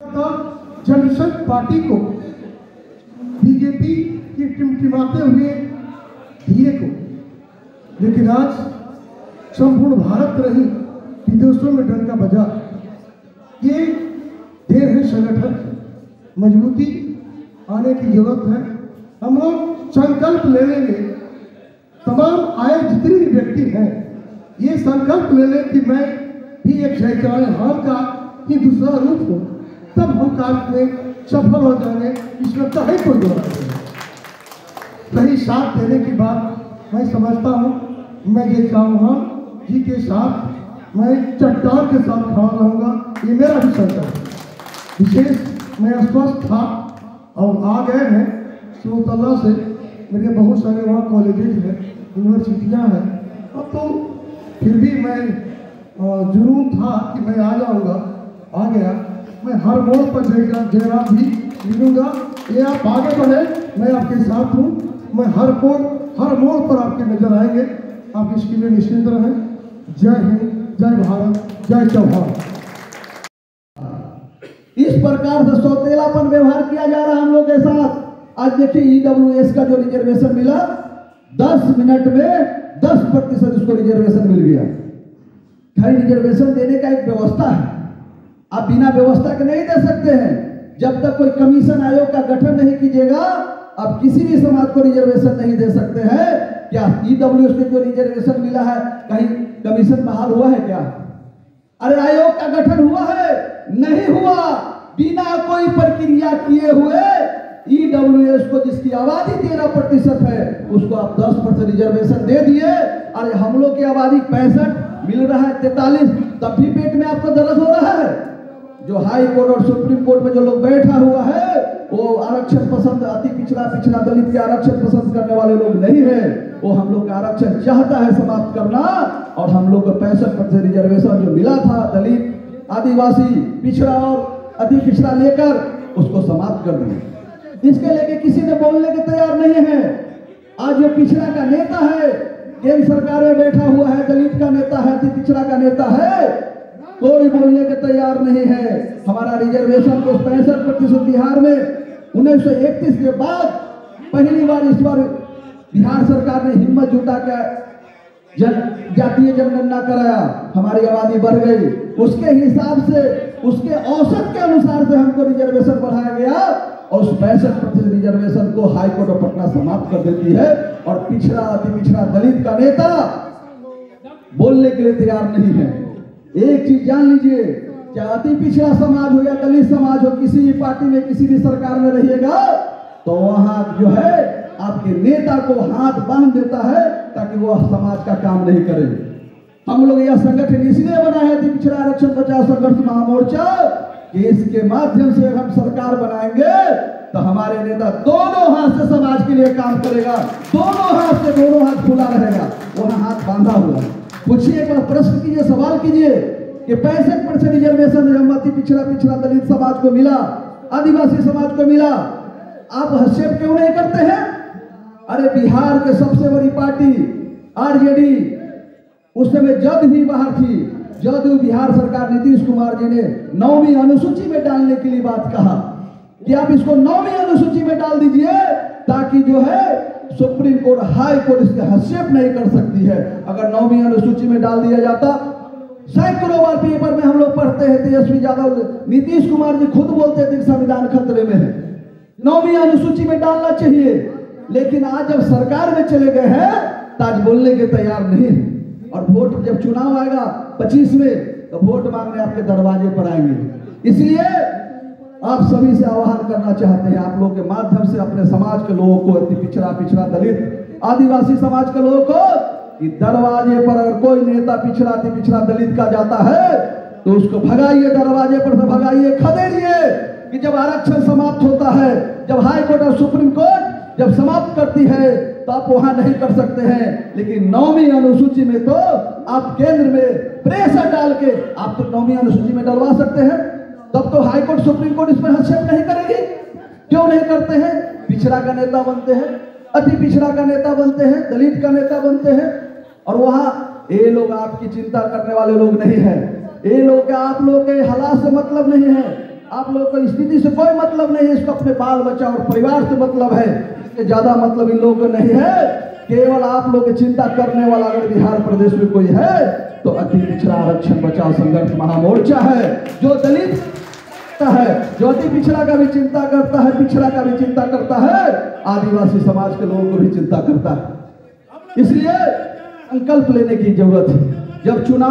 Jansangh party को BJP की टिमटिमाते हुए दिए को, लेकिन आज संपूर्ण भारत रही विदेशों में डंका बजा। ये देर है संगठन मजबूती आने की जरूरत है। हम लोग संकल्प ले लेंगे, तमाम आए जितने भी व्यक्ति हैं ये संकल्प ले लें कि मैं भी एक शहजाद हाल का ही दूसरा रूप हो, तब हम कार्य में सफल हो जाएंगे। इसमें चाहे कोई दो सही साथ देने की बात मैं समझता हूँ। मैं ये चौहान जी के साथ मैं चट्टान के साथ खड़ा रहूँगा, ये मेरा भी संकल्प है। विशेष मैं अस्वस्थ था और आ गए हैं सिमोतला से, मेरे बहुत सारे वहाँ कॉलेजेज हैं, यूनिवर्सिटियाँ हैं। अब तो फिर भी मैं जुनून था कि मैं आ जाऊँगा, आ गया। मैं हर मोड़ पर जयराम भी मिलूँगा। ये आप आगे बढ़े, मैं आपके साथ हूँ। मैं हर मोड़ पर आपके नजर आएंगे। आप इसके लिए निश्चिंत रहें। जय हिंद, जय भारत, जय चौहान। इस प्रकार से सौतेलापन व्यवहार किया जा रहा है हम लोग के साथ। आज देखिए EWS का जो रिजर्वेशन मिला, 10 मिनट में 10% इसको रिजर्वेशन मिल गया। भाई रिजर्वेशन देने का एक व्यवस्था है, आप बिना व्यवस्था के नहीं दे सकते हैं। जब तक कोई कमीशन आयोग का गठन नहीं कीजिएगा, आप किसी भी समाज को रिजर्वेशन नहीं दे सकते हैं। क्या EWS को जो रिजर्वेशन मिला है कहीं कमीशन बहाल हुआ है क्या? अरे आयोग का गठन हुआ है? नहीं हुआ। बिना कोई प्रक्रिया किए हुए EWS को जिसकी आबादी 13% है उसको आप 10% रिजर्वेशन दे दिए। अरे हम लोग की आबादी 65, मिल रहा है 43, तब भी पेट में आपको दर्द हो रहा है। जो हाई कोर्ट और सुप्रीम कोर्ट में जो लोग बैठा हुआ है वो आरक्षण पसंद, अति पिछड़ा दलित के आरक्षण पसंद करने वाले लोग नहीं है। वो हम लोग का आरक्षण चाहता है समाप्त करना, और हम लोग को 65% रिजर्वेशन जो मिला था दलित, आदिवासी, पिछड़ा और अति पिछड़ा लेकर उसको समाप्त कर दिया। इसके लेके किसी ने बोलने के तैयार नहीं है। आज जो पिछड़ा का नेता है, केंद्र सरकार में बैठा हुआ है, दलित का नेता है, अति पिछड़ा का नेता है, कोई बोलने के तैयार नहीं है। हमारा रिजर्वेशन को 65% बिहार में 1931 के बाद पहली बार इस बार बिहार सरकार ने हिम्मत जुटा के जातीय जनगणना कराया। हमारी आबादी बढ़ गई, उसके हिसाब से, उसके औसत के अनुसार से हमको रिजर्वेशन बढ़ाया गया, और उस 65% रिजर्वेशन को हाई कोर्ट ऑफ पटना समाप्त कर देती है। और पिछड़ा, अति पिछड़ा दलित का नेता बोलने के लिए तैयार नहीं है। एक चीज जान लीजिए, चाहे अति पिछड़ा समाज हो या दलित समाज हो, किसी भी पार्टी में, किसी भी सरकार में रहिएगा तो वहां जो है आपके नेता को हाथ बांध देता है ताकि वो समाज का काम नहीं करे। हम लोग यह संगठन इसलिए बना है, अति पिछड़ा आरक्षण बचाओ संघर्ष महामोर्चा, कि इसके माध्यम से हम सरकार बनाएंगे तो हमारे नेता दोनों हाथ से समाज के लिए काम करेगा, दोनों हाथ से, दोनों हाथ खुला रहेगा, वहां हाथ बांधा हुआ है। पूछिए, एक बार प्रश्न कीजिए, सवाल कीजिए कि 65% रिजर्वेशन अति पिछड़ा दलित समाज को मिला, आदिवासी समाज को मिला, आप हस्तक्षेप क्यों नहीं करते हैं? अरे बिहार के सबसे बड़ी पार्टी RJD उस समय जद भी बाहर थी, जदयू बिहार सरकार नीतीश कुमार जी ने 9वीं अनुसूची में डालने के लिए बात कहा कि आप इसको 9वीं अनुसूची में डाल दीजिए ताकि जो है सुप्रीम कोर्ट, हाई कोर्ट इसके हस्तक्षेप नहीं कर सकती है। अगर 9वीं अनुसूची में डाल दिया जाता, सैकड़ों बार पेपर में हम लोग पढ़ते हैं, तेजस्वी यादव, नीतीश कुमार जी खुद बोलते थे संविधान खतरे में है, 9वीं अनुसूची में डालना चाहिए। लेकिन आज जब सरकार में चले गए हैं तो आज बोलने के तैयार नहीं है। और वोट, जब चुनाव आएगा 25 में, तो वोट मांगने आपके दरवाजे पर आएंगे। इसलिए आप सभी से आह्वान करना चाहते हैं, आप लोगों के माध्यम से अपने समाज के लोगों को, अति पिछड़ा दलित, आदिवासी समाज के लोगों को, कि दरवाजे पर अगर कोई नेता पिछड़ा, अति पिछड़ा दलित का जाता है तो उसको भगाइए, दरवाजे पर से भगाइए, खदेड़िए। कि जब आरक्षण समाप्त होता है, जब हाई कोर्ट और सुप्रीम कोर्ट जब समाप्त करती है तो आप वहां नहीं कर सकते हैं। लेकिन 9वीं अनुसूची में तो आप केंद्र में प्रेशर डाल के आप तो 9वीं अनुसूची में डलवा सकते हैं, तब तो हाई कोर्ट, सुप्रीम कोर्ट इसमें हस्तक्षेप नहीं करेगी। क्यों नहीं करते हैं? पिछड़ा का नेता बनते हैं, अति पिछड़ा का नेता बनते हैं, दलित का नेता बनते हैं, और वहां ये लोग आपकी चिंता करने वाले लोग नहीं है। ये लोग, आप लोग के हालात से मतलब नहीं है। आप लोगों को स्थिति से कोई मतलब नहीं है, इसको अपने बाल बच्चा और परिवार से मतलब है, इसके ज्यादा मतलब इन लोगों को नहीं है। केवल आप लोग की चिंता करने वाला अगर बिहार प्रदेश में कोई है तो अति पिछड़ा आरक्षण बचाओ संघर्ष महामोर्चा है, जो दलित है, जो अति पिछड़ा का भी चिंता करता है, पिछड़ा का भी चिंता करता है, आदिवासी समाज के लोगों को भी चिंता करता है। इसलिए संकल्प लेने की जरूरत है। जब चुनाव